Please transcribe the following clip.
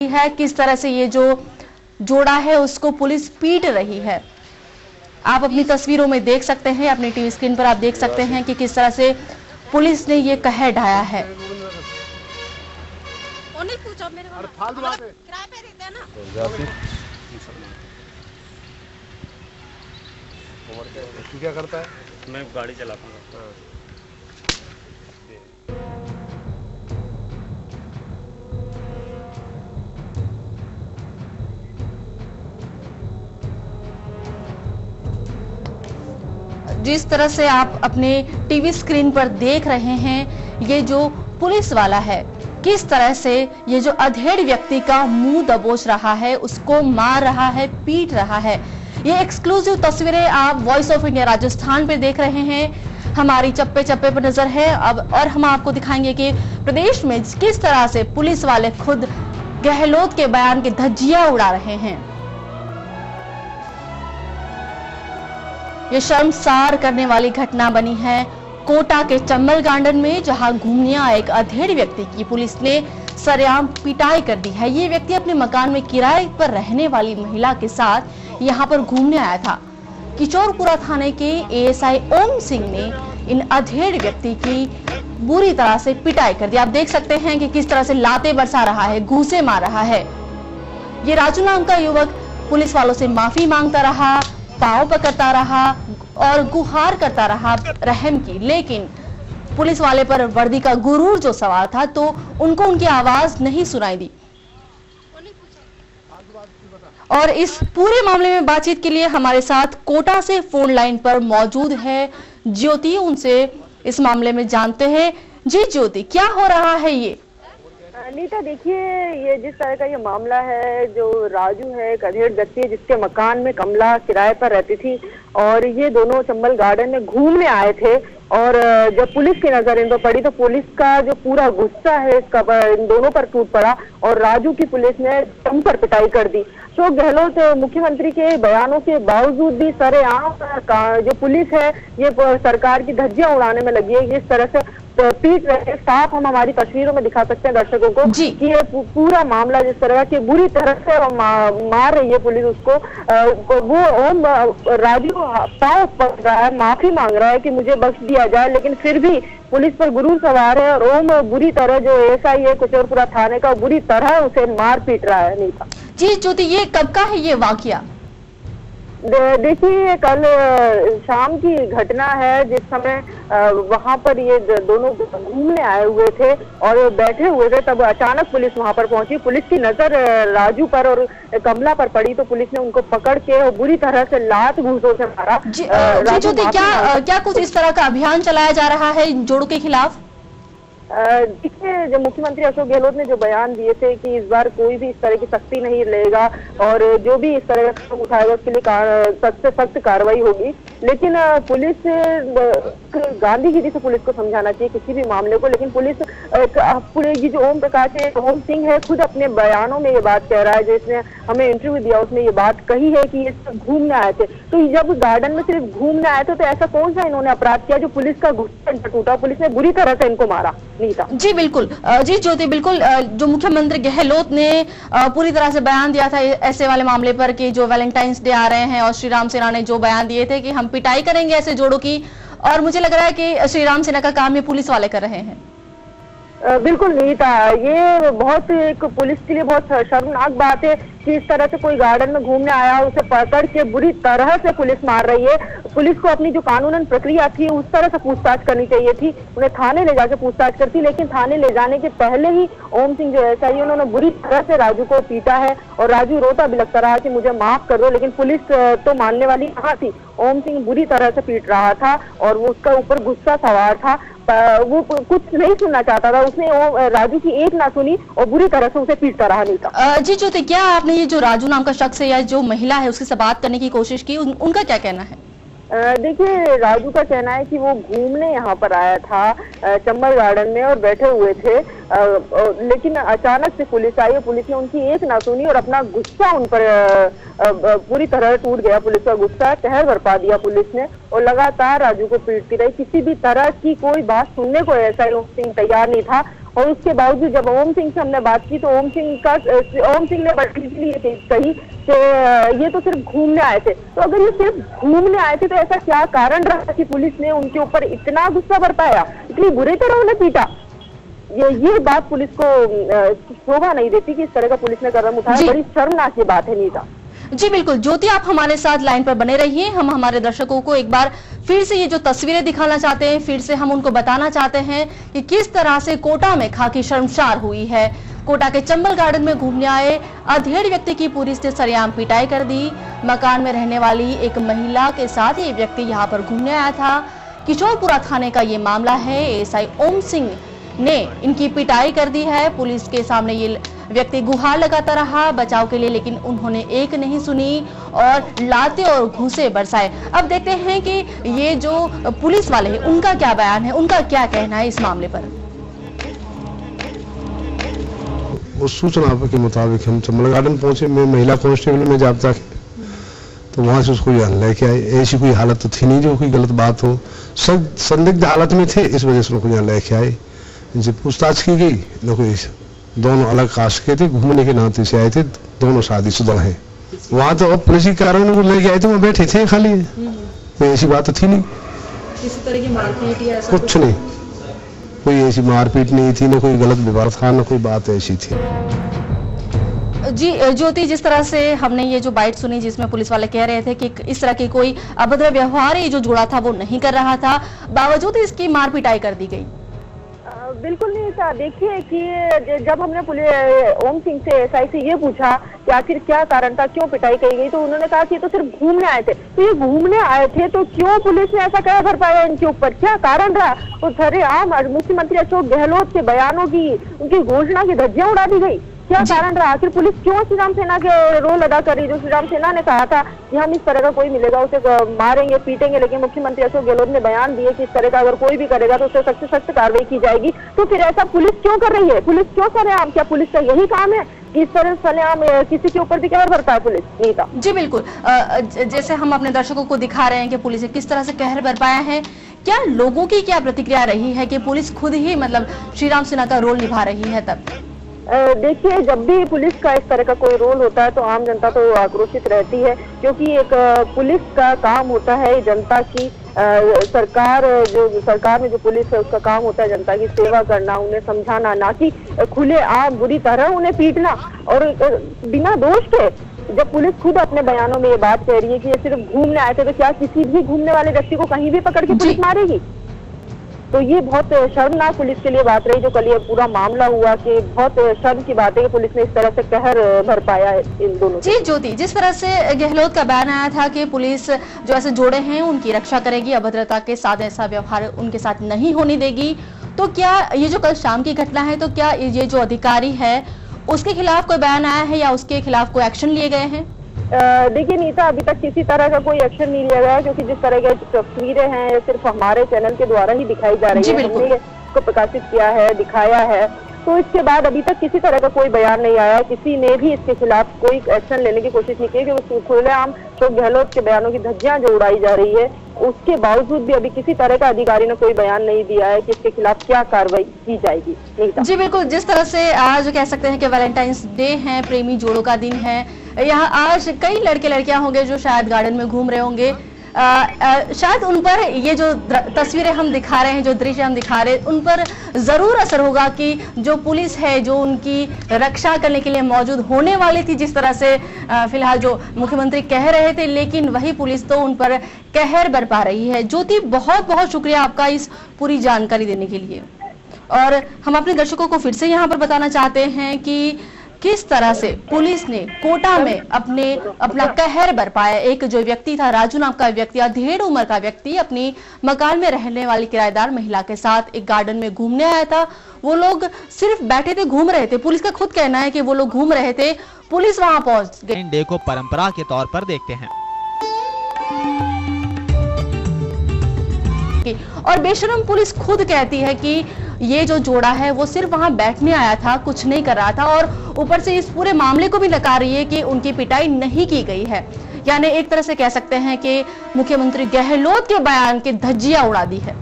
है किस तरह से ये जो जोड़ा है उसको पुलिस पीट रही है। आप अपनी तस्वीरों में देख सकते हैं, अपनी टीवी स्क्रीन पर आप देख सकते हैं कि किस तरह से पुलिस ने ये कहर ढाया है। क्या करता है? मैं गाड़ी चलाता हूँ। जिस तरह से आप अपने टीवी स्क्रीन पर देख रहे हैं, ये जो पुलिस वाला है किस तरह से ये जो अधेड़ व्यक्ति का मुंह दबोच रहा है, उसको मार रहा है, पीट रहा है। ये एक्सक्लूसिव तस्वीरें आप वॉइस ऑफ इंडिया राजस्थान पे देख रहे हैं। हमारी चप्पे चप्पे पर नजर है अब, और हम आपको दिखाएंगे कि प्रदेश में किस तरह से पुलिस वाले खुद गहलोत के बयान की धज्जियां उड़ा रहे हैं। ये शर्मसार करने वाली घटना बनी है कोटा के चंबल गार्डन में, जहां घूमने आए एक अधेड़ व्यक्ति की पुलिस ने सरेआम पिटाई कर दी है। ये व्यक्ति अपने मकान में किराए पर रहने वाली महिला के साथ यहां पर घूमने आया था। किशोरपुरा थाने के एएसआई ओम सिंह ने इन अधेड़ व्यक्ति की बुरी तरह से पिटाई कर दी। आप देख सकते हैं कि किस तरह से लाते बरसा रहा है, घूंसे मार रहा है। ये राजू नाम का युवक पुलिस वालों से माफी मांगता रहा, पांव पकड़ता रहा और गुहार करता रहा रहम की, लेकिन पुलिस वाले पर वर्दी का गुरूर जो सवार था तो उनको उनकी आवाज नहीं सुनाई दी। और इस पूरे मामले में बातचीत के लिए हमारे साथ कोटा से फोन लाइन पर मौजूद है ज्योति। उनसे इस मामले में जानते हैं। जी ज्योति, क्या हो रहा है ये? नीता, देखिए, ये जिस तरह का ये मामला है, जो राजू है एक अधेड़ व्यक्ति है जिसके मकान में कमला किराए पर रहती थी और ये दोनों चंबल गार्डन में घूमने आए थे। और जब पुलिस की नजर इन पर पड़ी तो पुलिस का जो पूरा गुस्सा है इसका इन दोनों पर टूट पड़ा और राजू की पुलिस ने दम पर पिटाई कर दी। अशोक गहलोत मुख्यमंत्री के बयानों के बावजूद भी सरेआम जो पुलिस है ये सरकार की धज्जियां उड़ाने में लगी है। इस तरह से पीट रहे साफ हम हमारी तस्वीरों में दिखा सकते हैं दर्शकों को कि ये पूरा मामला जिस तरह की बुरी तरह से मार रही है पुलिस उसको। वो ओम राजू पाँव पकड़ रहा है, माफी मांग रहा है कि मुझे बख्श दिया जाए, लेकिन फिर भी पुलिस पर गुरूर सवार है और ओम बुरी तरह जो एएसआई है किशोरपुरा थाने का बुरी तरह उसे मार पीट रहा है। नीता जी ज्योति, ये कब का है ये वाकया? देखिए, कल शाम की घटना है जिस समय वहां पर ये दोनों घूमने आए हुए थे और बैठे हुए थे, तब अचानक पुलिस वहां पर पहुंची। पुलिस की नजर राजू पर और कमला पर पड़ी तो पुलिस ने उनको पकड़ के और बुरी तरह से लात घूंसों से मारा। ज्योति, क्या कुछ इस तरह का अभियान चलाया जा रहा है इन जोड़ों के खिलाफ? देखिए, जब मुख्यमंत्री अशोक गहलोत ने जो बयान दिए थे कि इस बार कोई भी इस तरह की सख्ती नहीं लेगा और जो भी इस तरह का उठाएगा उसके लिए सख्त से सख्त कार्रवाई होगी, लेकिन पुलिस गांधीगिरी से पुलिस को समझाना चाहिए किसी भी मामले को। लेकिन पुलिस ये जो ओम प्रकाश ओम सिंह है खुद अपने बयानों में ये बात कह रहा है, जो इसने हमें इंटरव्यू दिया उसमें ये बात कही है कि ये घूमने आए थे। तो जब गार्डन में सिर्फ घूमने आए थे तो ऐसा कौन सा इन्होंने अपराध किया जो पुलिस का गुस्सा टूटा, पुलिस ने बुरी तरह से इनको मारा। जी बिल्कुल, जी ज्योति, बिल्कुल जो मुख्यमंत्री गहलोत ने पूरी तरह से बयान दिया था ऐसे वाले मामले पर कि जो वैलेंटाइंस डे आ रहे हैं और श्री राम सेना ने जो बयान दिए थे कि हम पिटाई करेंगे ऐसे जोड़ों की, और मुझे लग रहा है कि श्री राम सेना का काम ये पुलिस वाले कर रहे हैं। बिल्कुल नहीं था, ये बहुत एक पुलिस के लिए बहुत शर्मनाक बात है कि इस तरह से कोई गार्डन में घूमने आया उसे पकड़ के बुरी तरह से पुलिस मार रही है। पुलिस को अपनी जो कानूनन प्रक्रिया थी उस तरह से पूछताछ करनी चाहिए थी, उन्हें थाने ले जाकर पूछताछ करती, लेकिन थाने ले जाने के पहले ही ओम सिंह जो एएसआई उन्होंने बुरी तरह से राजू को पीटा है और राजू रोता बिलखता रहा कि मुझे माफ कर दो, लेकिन पुलिस तो मानने वाली कहाँ थी। ओम सिंह बुरी तरह से पीट रहा था और वो उसका ऊपर गुस्सा सवार था, वो कुछ नहीं सुनना चाहता था, उसने राजू की एक ना सुनी और बुरी तरह से उसे पीटता रहा। नहीं था जी ज्योति, क्या आपने ये जो राजू नाम का शख्स है या जो महिला है उसके से बात करने की कोशिश की, उनका क्या कहना है? देखिए, राजू का कहना है कि वो घूमने यहाँ पर आया था चंबल गार्डन में और बैठे हुए थे, लेकिन अचानक से पुलिस आई, पुलिस ने उनकी एक ना सुनी और अपना गुस्सा उन पर पूरी तरह टूट गया। पुलिस का गुस्सा कहर बरपा दिया पुलिस ने और लगातार राजू को पीटती रही। किसी भी तरह की कोई बात सुनने को एएसआई ओम सिंह तैयार नहीं था और उसके बावजूद जब ओम सिंह से हमने बात की तो ओम सिंह ने बड़ी कही कि ये तो सिर्फ घूमने आए थे। तो अगर ये सिर्फ घूमने आए थे तो ऐसा क्या कारण रहा कि पुलिस ने उनके ऊपर इतना गुस्सा बरपाया, इतनी बुरी तरह उन्हें पीटा? ये बात पुलिस को शोभा नहीं देती कि इस तरह का पुलिस ने कदम उठाया। बड़ी शर्मनाक ये बात है नीता। जी बिल्कुल ज्योति, आप हमारे साथ लाइन पर बने रहिए। हम हमारे दर्शकों को एक बार फिर से ये जो तस्वीरें दिखाना चाहते हैं, फिर से हम उनको बताना चाहते हैं कि किस तरह से कोटा में खाकी शर्मसार हुई है। कोटा के चंबल गार्डन में घूमने आए अधेड़ व्यक्ति की पुलिस ने सरेआम पिटाई कर दी। मकान में रहने वाली एक महिला के साथ ये व्यक्ति यहाँ पर घूमने आया था। किशोरपुरा थाने का ये मामला है। एएसआई ओम सिंह ने इनकी पिटाई कर दी है। पुलिस के सामने ये व्यक्ति गुहार लगाता रहा बचाव के लिए, लेकिन उन्होंने एक नहीं सुनी और लाते और घूंसे बरसाए। अब देखते हैं कि ये जो पुलिस वाले हैं उनका क्या बयान है, उनका क्या कहना है इस मामले पर। उस सूचना के मुताबिक हम चंबल गार्डन पहुंचे। मैं महिला कांस्टेबल में जाबता तो वहां से उसको यहाँ लेके आए। ऐसी कोई हालत तो थी नहीं जो कोई गलत बात हो, सब संदिग्ध हालत में थे, इस वजह से उनको यहाँ लेके आए। इनसे पूछताछ की गई। देखो दोनों अलग कास्ट के थे, घूमने के नाते से आए थे, दोनों शादीशुदा हैं। वहां तो अब पुलिस के कारण उनको लेके आए थे, वहां बैठे थे खाली, कोई ऐसी बात तो थी नहीं। किसी तरह की मारपीट या ऐसा कुछ नहीं, कोई ऐसी मारपीट नहीं थी, ना कोई गलत व्यवहार था, ना कोई बात ऐसी थी। जी ज्योति, जिस तरह से हमने ये जो बाइट सुनी जिसमें पुलिस वाले कह रहे थे कि इस तरह की कोई अभद्र व्यवहार ये जो जुड़ा था वो नहीं कर रहा था, बावजूद इसकी मार पिटाई कर दी गई। बिल्कुल नहीं था। देखिए कि जब हमने ओम सिंह से एसआई से ये पूछा कि आखिर क्या कारण था, क्यों पिटाई की गई, तो उन्होंने कहा कि ये तो सिर्फ घूमने आए थे। तो ये घूमने आए थे तो क्यों पुलिस ने ऐसा कह भर पाया इनके ऊपर, क्या कारण रहा? तो सरेआम मुख्यमंत्री अशोक गहलोत के बयानों की, उनकी घोषणा की धज्जियां उड़ा दी गई। क्या कारण रहा? आखिर पुलिस क्यों श्री राम सेना के रोल अदा कर रही? जो श्री राम सेना ने कहा था कि हम इस तरह का कोई मिलेगा उसे मारेंगे पीटेंगे, लेकिन मुख्यमंत्री अशोक गहलोत ने बयान दिए कि इस तरह का अगर कोई भी करेगा तो उसे सख्त से सख्त कार्रवाई की जाएगी। तो फिर ऐसा पुलिस क्यों कर रही है? पुलिस क्यों सरेआम? क्या पुलिस का यही काम है कि इस तरह सरेआम किसी के ऊपर भी कहर बरपाए पुलिस? नीता जी बिल्कुल, जैसे हम अपने दर्शकों को दिखा रहे हैं कि पुलिस ने किस तरह से कहर बरपाया है, क्या लोगों की क्या प्रतिक्रिया रही है कि पुलिस खुद ही मतलब श्री राम सेना का रोल निभा रही है? तब देखिए, जब भी पुलिस का इस तरह का कोई रोल होता है तो आम जनता तो आक्रोशित रहती है, क्योंकि एक पुलिस का काम होता है जनता की सरकार में जो पुलिस है उसका काम होता है जनता की सेवा करना, उन्हें समझाना, ना कि खुले आम बुरी तरह उन्हें पीटना और बिना दोष के। जब पुलिस खुद अपने बयानों में ये बात कह रही है कि ये सिर्फ घूमने आए थे, तो क्या किसी भी घूमने वाले व्यक्ति को कहीं भी पकड़ के पुलिस मारेगी? तो ये बहुत शर्मनाक पुलिस के लिए बात रही जो कल ये पूरा मामला हुआ, कि बहुत शर्म की बात है कि पुलिस ने इस तरह से कहर भर पाया है इन दोनों। जी ज्योति, जिस तरह से गहलोत का बयान आया था कि पुलिस जो ऐसे जोड़े हैं उनकी रक्षा करेगी, अभद्रता के साथ ऐसा व्यवहार उनके साथ नहीं होने देगी, तो क्या ये जो कल शाम की घटना है, तो क्या ये जो अधिकारी है उसके खिलाफ कोई बयान आया है या उसके खिलाफ कोई एक्शन लिए गए हैं? देखिए नीता, अभी तक किसी तरह का कोई एक्शन नहीं लिया गया, क्योंकि जिस तरह की तस्वीरें हैं सिर्फ हमारे चैनल के द्वारा ही दिखाई जा रही है, हमने इसको प्रकाशित किया है, दिखाया है। तो इसके बाद अभी तक किसी तरह का कोई बयान नहीं आया, किसी ने भी इसके खिलाफ कोई एक्शन लेने की कोशिश नहीं की, क्योंकि खुलेआम अशोक गहलोत के बयानों की धज्जियां जो उड़ाई जा रही है, उसके बावजूद भी अभी किसी तरह का अधिकारी ने कोई बयान नहीं दिया है कि इसके खिलाफ क्या कार्रवाई की जाएगी। जी बिल्कुल, जिस तरह से आज कह सकते हैं कि वैलेंटाइंस डे है, प्रेमी जोड़ों का दिन है, यहाँ आज कई लड़के लड़कियां होंगे जो शायद गार्डन में घूम रहे होंगे, शायद उन पर ये जो तस्वीरें हम दिखा रहे हैं, जो दृश्य हम दिखा रहे हैं, उन पर जरूर असर होगा कि जो पुलिस है जो उनकी रक्षा करने के लिए मौजूद होने वाली थी, जिस तरह से फिलहाल जो मुख्यमंत्री कह रहे थे, लेकिन वही पुलिस तो उन पर कहर बरपा रही है। ज्योति, बहुत बहुत शुक्रिया आपका इस पूरी जानकारी देने के लिए। और हम अपने दर्शकों को फिर से यहाँ पर बताना चाहते हैं कि किस तरह से पुलिस ने कोटा में अपना कहर बरपाया। एक जो व्यक्ति था, राजू नाम का व्यक्ति, अधेड़ उम्र का व्यक्ति, अपनी मकान में रहने वाली किराएदार महिला के साथ एक गार्डन में घूमने आया था। वो लोग सिर्फ बैठे थे, घूम रहे थे। पुलिस का खुद कहना है कि वो लोग घूम रहे थे, पुलिस वहां पहुंच गई। डे को परंपरा के तौर पर देखते हैं और बेशरम पुलिस खुद कहती है कि ये जो जोड़ा है वो सिर्फ वहां बैठने आया था, कुछ नहीं कर रहा था, और ऊपर से इस पूरे मामले को भी नकार रही है कि उनकी पिटाई नहीं की गई है। यानी एक तरह से कह सकते हैं कि मुख्यमंत्री गहलोत के बयान की धज्जियां उड़ा दी है।